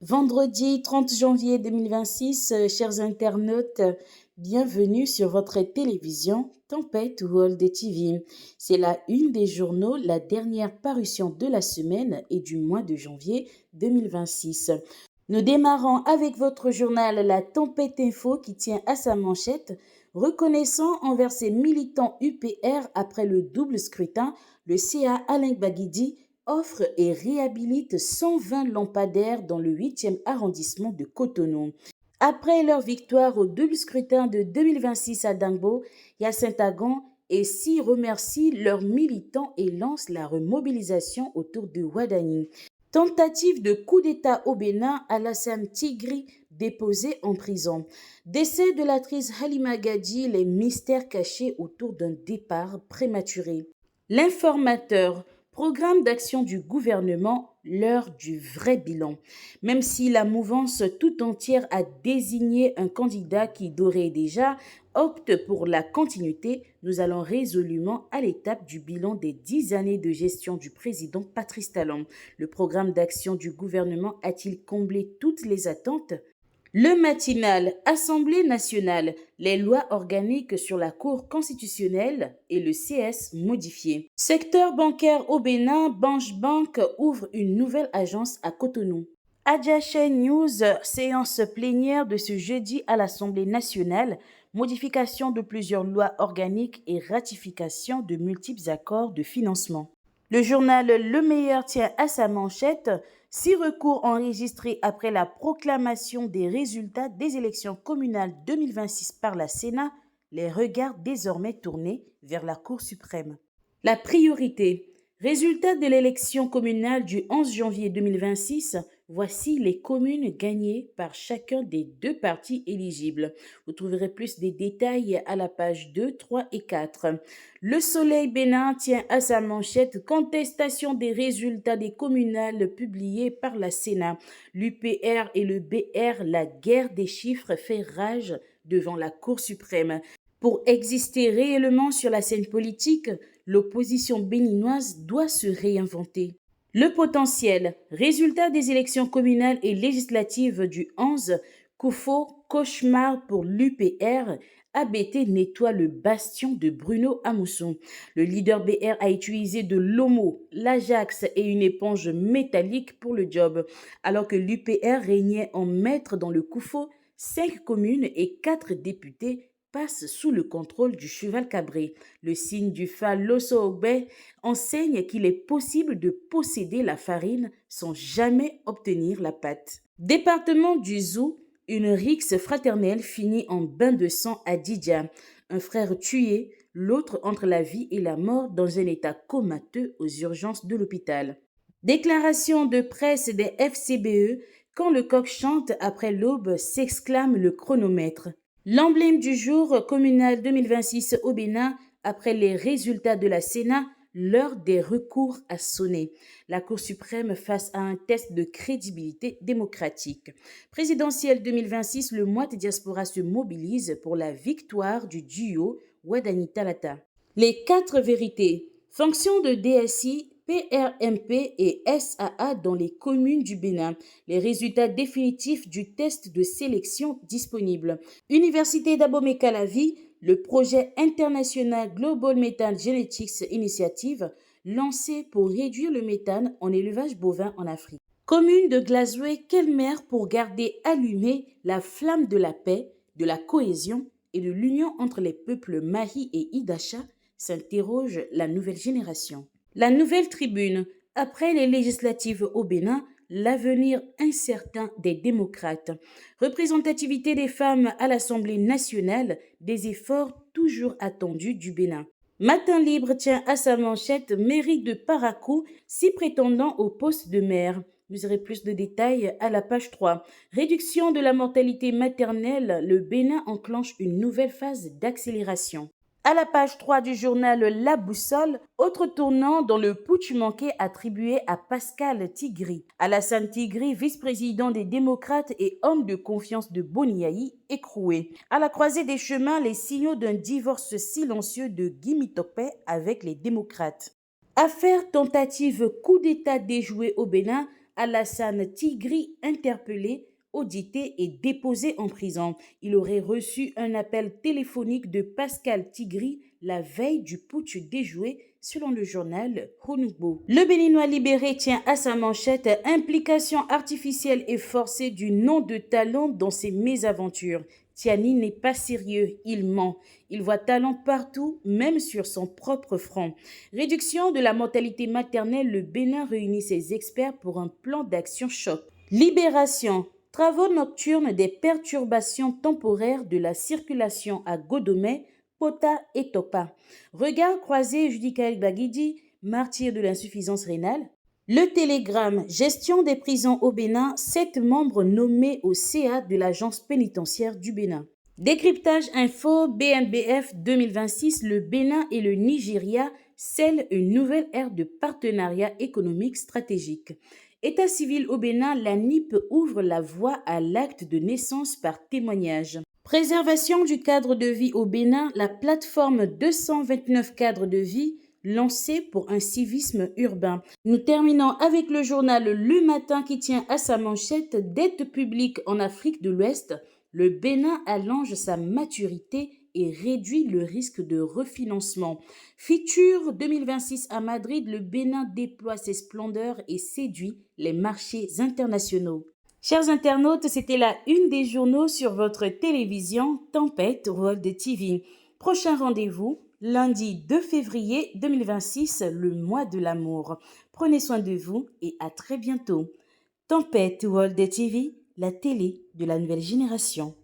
Vendredi 30 janvier 2026, chers internautes, bienvenue sur votre télévision Tempête World TV. C'est la une des journaux, la dernière parution de la semaine et du mois de janvier 2026. Nous démarrons avec votre journal La Tempête Info qui tient à sa manchette. Reconnaissant envers ses militants UPR après le double scrutin, le CA Alain Baguidi offre et réhabilite 120 lampadaires dans le 8e arrondissement de Cotonou. Après leur victoire au double scrutin de 2026 à Dangbo, Hyacinthe Agon et Si remercie leurs militants et lance la remobilisation autour de Ouadani. Tentative de coup d'État au Bénin, Alassane Tigri déposé en prison. Décès de l'actrice Halima Gadi, les mystères cachés autour d'un départ prématuré. L'informateur, programme d'action du gouvernement, l'heure du vrai bilan. Même si la mouvance tout entière a désigné un candidat qui d'ores et déjà opte pour la continuité, nous allons résolument à l'étape du bilan des 10 années de gestion du président Patrice Talon. Le programme d'action du gouvernement a-t-il comblé toutes les attentes ? Le matinal, Assemblée nationale, les lois organiques sur la Cour constitutionnelle et le CS modifié. Secteur bancaire au Bénin, Banche Bank ouvre une nouvelle agence à Cotonou. Adjaché News, séance plénière de ce jeudi à l'Assemblée nationale, modification de plusieurs lois organiques et ratification de multiples accords de financement. Le journal Le Meilleur tient à sa manchette 6 recours enregistrés après la proclamation des résultats des élections communales 2026 par la Sénat, les regards désormais tournés vers la Cour suprême. La priorité. Résultat de l'élection communale du 11 janvier 2026, voici les communes gagnées par chacun des deux partis éligibles. Vous trouverez plus de détails à la page 2, 3 et 4. Le Soleil Bénin tient à sa manchette contestation des résultats des communales publiés par la Sénat. L'UPR et le BR, la guerre des chiffres fait rage devant la Cour suprême. Pour exister réellement sur la scène politique, l'opposition béninoise doit se réinventer. Le potentiel, résultat des élections communales et législatives du 11, Koufo, cauchemar pour l'UPR, ABT nettoie le bastion de Bruno Amousson. Le leader BR a utilisé de l'homo, l'Ajax et une éponge métallique pour le job. Alors que l'UPR régnait en maître dans le Koufo, 5 communes et 4 députés passe sous le contrôle du cheval cabré. Le signe du Fa Loso Ogbe enseigne qu'il est possible de posséder la farine sans jamais obtenir la pâte. Département du Zou, une rixe fraternelle finit en bain de sang à Didja. Un frère tué, l'autre entre la vie et la mort dans un état comateux aux urgences de l'hôpital. Déclaration de presse des FCBE, quand le coq chante après l'aube, s'exclame le chronomètre. L'emblème du jour communal 2026 au Bénin, après les résultats de la Sénat, l'heure des recours a sonné. La Cour suprême face à un test de crédibilité démocratique. Présidentielle 2026, le Moite Diaspora se mobilise pour la victoire du duo Ouadani Talata. Les 4 vérités. Fonction de DSI, PRMP et SAA dans les communes du Bénin. Les résultats définitifs du test de sélection disponibles. Université d'Abomey-Calavi, le projet international Global Methane Genetics Initiative lancé pour réduire le méthane en élevage bovin en Afrique. Commune de Glasgow, quelle maire pour garder allumée la flamme de la paix, de la cohésion et de l'union entre les peuples Mahi et Idacha, s'interroge la nouvelle génération. La nouvelle tribune, après les législatives au Bénin, l'avenir incertain des démocrates. Représentativité des femmes à l'Assemblée nationale, des efforts toujours attendus du Bénin. Matin libre tient à sa manchette mairie de Parakou, 6 prétendants au poste de maire. Vous aurez plus de détails à la page 3. Réduction de la mortalité maternelle, le Bénin enclenche une nouvelle phase d'accélération. À la page 3 du journal La Boussole, autre tournant dans le putsch manqué attribué à Pascal Tigri. Alassane Tigri, vice-président des démocrates et homme de confiance de Boniaï, écroué. À la croisée des chemins, les signaux d'un divorce silencieux de Guy Mitopé avec les démocrates. Affaire tentative coup d'État déjoué au Bénin, Alassane Tigri interpellé, audité et déposé en prison. Il aurait reçu un appel téléphonique de Pascal Tigri la veille du putsch déjoué, selon le journal Honubo. Le Béninois libéré tient à sa manchette implication artificielle et forcée du nom de Talon dans ses mésaventures. Tiani n'est pas sérieux, il ment. Il voit Talon partout, même sur son propre front. Réduction de la mortalité maternelle, le Bénin réunit ses experts pour un plan d'action choc. Libération. Travaux nocturnes des perturbations temporaires de la circulation à Godomé, Pota et Topa. Regard croisé Judicaël Baguidi, martyr de l'insuffisance rénale. Le Télégramme, gestion des prisons au Bénin, 7 membres nommés au CA de l'agence pénitentiaire du Bénin. Décryptage info BNBF 2026, le Bénin et le Nigeria scellent une nouvelle ère de partenariat économique stratégique. État civil au Bénin, la NIP ouvre la voie à l'acte de naissance par témoignage. Préservation du cadre de vie au Bénin, la plateforme 229 cadres de vie lancée pour un civisme urbain. Nous terminons avec le journal Le Matin qui tient à sa manchette dette publique en Afrique de l'Ouest. Le Bénin allonge sa maturité et réduit le risque de refinancement. Futur 2026 à Madrid, le Bénin déploie ses splendeurs et séduit les marchés internationaux. Chers internautes, c'était la une des journaux sur votre télévision Tempête World TV. Prochain rendez-vous, lundi 2 février 2026, le mois de l'amour. Prenez soin de vous et à très bientôt. Tempête World TV, la télé de la nouvelle génération.